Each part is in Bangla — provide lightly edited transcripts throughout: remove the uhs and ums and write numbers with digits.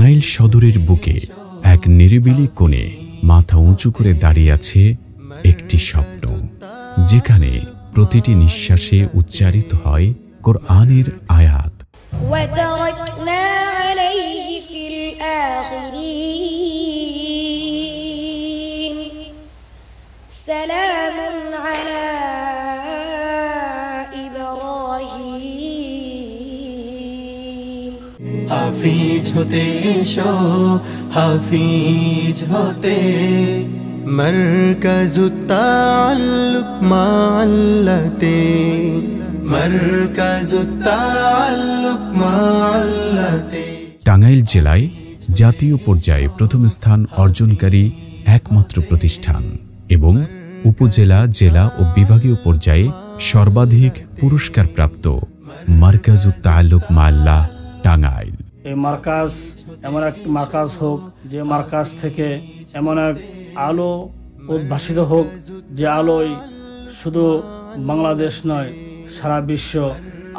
টাঙ্গাইল সদরের বুকে এক নিরিবিলি কোণে মাথা উঁচু করে দাঁড়িয়ে আছে একটি স্বপ্ন, যেখানে প্রতিটি নিঃশ্বাসে উচ্চারিত হয় কোরআনের আয়াত। وتركنا عليه في الآخرين سلام على إبراهيم হাফিজ হতে এসো, হাফিজ হতে মারকাজুত তাআল্লুক মাআল্লাতে, মারকাজুত তাআল্লুক মাআল্লাতে। টাঙ্গাইল জেলায় জাতীয় পর্যায়ে প্রথম স্থান অর্জনকারী একমাত্র প্রতিষ্ঠান এবং উপজেলা, জেলা ও বিভাগীয় পর্যায়ে সর্বাধিক পুরস্কারপ্রাপ্ত মারকাজুত তাআল্লুক মাআল্লাহ টাঙ্গাইল। এই মার্কাজ এমন এক মার্কাজ হোক, যে মার্কাজ থেকে এমন এক আলো উদ্ভাসিত হোক, যে আলোয় শুধু বাংলাদেশ নয়, সারা বিশ্ব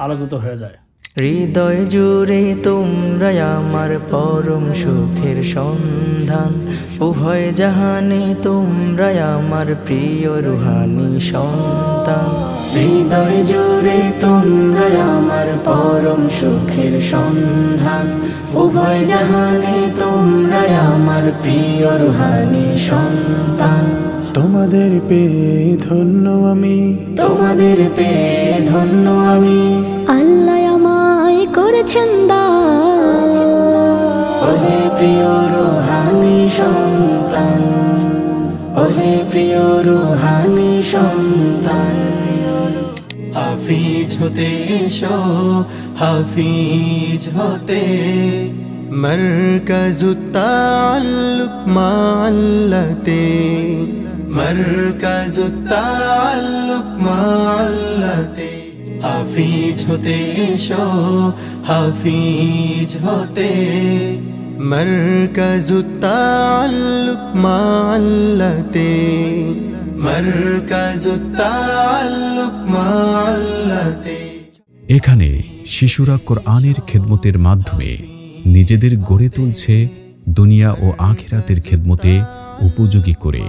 আলোকিত হয়ে যায়। হৃদয় জুড়ে তোমরা আমার পরম সুখের সন্ধান, উভয় জাহানে তোমরা আমার প্রিয় রুহানি সন্তান। হৃদয় জুড়ে তোমরা আমার পরম সুখের সন্ধান, উভয় জাহানে তোমরা আমার প্রিয় রুহানি সন্তান। তোমাদের পেয়ে ধন্য আমি, তোমাদের পেয়ে ধন্য আমি, আল্লাহ আমায় করেছেন দান। ওহে প্রিয় রুহানি সন্তান, ওহে প্রিয় রুহানি সন্তান। হাফিজ হতে এসো, হাফিজ হতে মারকাজুত তাআল্লুক মাআল্লাতে, মারকাজুত তাআল্লুক মাআল্লাতে। হাফিজ হতে এসো, হাফিজ হতে মারকাজুত তাআল্লুক মাআল্লাতে, মারকাজুত তাআল্লুক মাআল্লাতে। এখানে শিশুরা কোরআনের খেদমতের মাধ্যমে নিজেদের গড়ে তুলছে দুনিয়া ও আখিরাতের খেদমতে উপযোগী করে।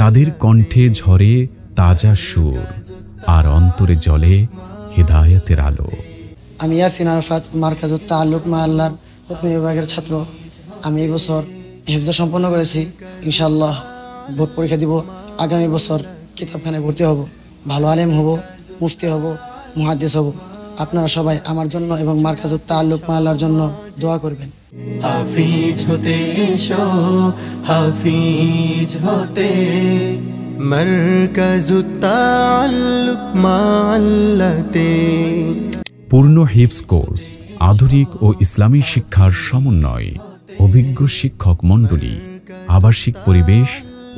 তাদের কণ্ঠে ঝরে তাজা সুর, আর অন্তরে জ্বলে হিদায়াতের আলো। আমি ইয়াসিন আরাফাত, মারকাজুত তাআল্লুক মাআল্লাহর প্রথম বিভাগের ছাত্র। আমি এই বছর হিফজ সম্পন্ন করেছি। ইনশাআল্লাহ বোর্ড পরীক্ষা দিব। আগামী বছর কিতাবখানায় ভর্তি হব, ভালো আলেম হব, মুফতি হব, মুহাদ্দিস হব। আপনারা সবাই আমার জন্য এবং মারকাজুত তাআল্লুক মাআল্লাহর জন্য দোয়া করবেন। হাফিজ হতে এসো, হাফিজ হতে মারকাজুত তাআল্লুক মাআল্লাতে। পূর্ণ হিফজ কোর্স, আধুনিক ও ইসলামী শিক্ষার সমন্বয়, অভিজ্ঞ শিক্ষক মণ্ডলী, আবাসিক পরিবেশ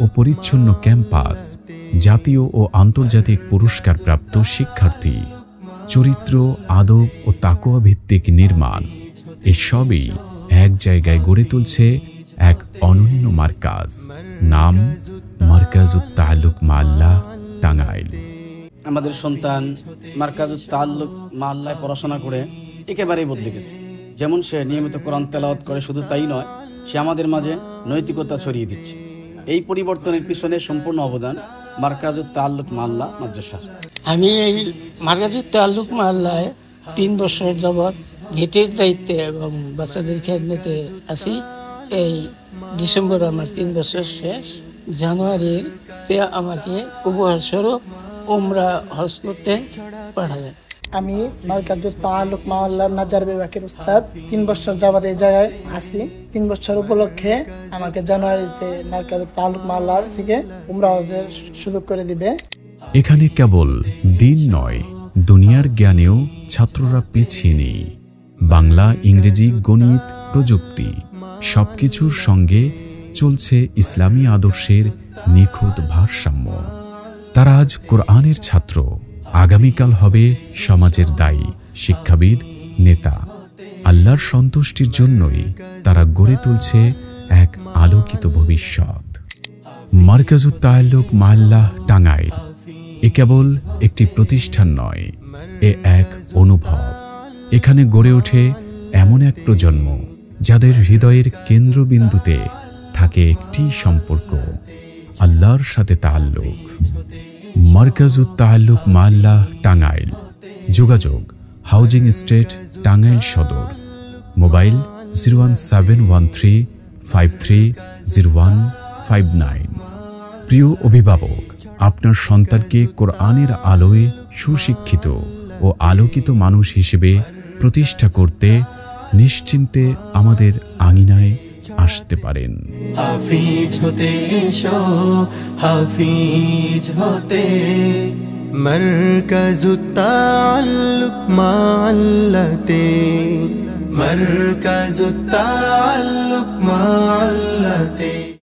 ও পরিচ্ছন্ন ক্যাম্পাস, জাতীয় ও আন্তর্জাতিক পুরস্কারপ্রাপ্ত শিক্ষার্থী, চরিত্র, আদব ও তাকওয়া ভিত্তিক নির্মাণ, এসবই এক জায়গায় গড়ে তুলছে এক অনন্য মার্কাজ। নাম মারকাজুত তাআল্লুক মাআল্লাহ টাঙ্গাইল। আমাদের সন্তান মারকাজুত তাআল্লুক মাআল্লায় পড়াশোনা করে একেবারেই বদলে গেছে। যেমন সে নিয়মিত কোরআন তেলাওয়াত করে, শুধু তাই নয়, সে আমাদের মাঝে নৈতিকতা ছড়িয়ে দিচ্ছে। এই পরিবর্তনের পিছনে সম্পূর্ণ অবদান মারকাজুত তাআল্লুক মাআল্লাহ মাদ্রাসা। আমি এই মারকাজুত তাআল্লুক মাআল্লায় 3 বছর যাবৎ গেটের দায়িত্বে এবং বাচ্চাদের খেদমতে আছি। এই ডিসেম্বর আমার 3 বছর শেষ। জানুয়ারির আমাকে উপহার স্বরূপ উমরা হজ করতে পাঠাবেন। আমি মারকাজুত তাআল্লুক মাআল্লাহর নাজার বিভাগের উস্তাদ। 3 বছর যাবত এই জায়গায় আছি। 3 বছর উপলক্ষে আমাকে জানুয়ারিতে মারকাজুত তাআল্লুক মাআল্লাহ থেকে উমরা হজের সুযোগ করে দিবে। এখানে কেবল দিন নয়, দুনিয়ার জ্ঞানেও ছাত্ররা পিছিয়ে নেই। বাংলা, ইংরেজি, গণিত, প্রযুক্তি সবকিছুর সঙ্গে চলছে ইসলামী আদর্শের নিখুঁত ভারসাম্য। তারা আজ কোরআনের ছাত্র, আগামীকাল হবে সমাজের দায়ী, শিক্ষাবিদ, নেতা। আল্লাহর সন্তুষ্টির জন্যই তারা গড়ে তুলছে এক আলোকিত ভবিষ্যৎ। মারকাজুত তাআল্লুক মাআল্লাহ টাঙ্গাইল এ কেবল একটি প্রতিষ্ঠান নয়, এ এক অনুভব। এখানে গড়ে ওঠে এমন এক প্রজন্ম যাদের হৃদয়ের কেন্দ্রবিন্দুতে থাকে একটি সম্পর্ক, আল্লাহর সাথে তাআল্লুক। মারকাজুত তাআল্লুক মা আল্লাহ, টাঙ্গাইল। যোগাযোগ হাউজিং এস্টেট, টাঙ্গাইল সদর। মোবাইল 01713530159। প্রিয় অভিভাবক, আপনার সন্তানকে কোরআনের আলোয় সুশিক্ষিত ও আলোকিত মানুষ হিসেবে প্রতিষ্ঠা করতে নিশ্চিন্তে আমাদের আঙিনায় আসতে পারেন। হাফিজ হতে এসো, হাফিজ হতে। মারকাজুত তাআল্লুক মা আল্লাতে, মারকাজুত তাআল্লুক মা আল্লাতে।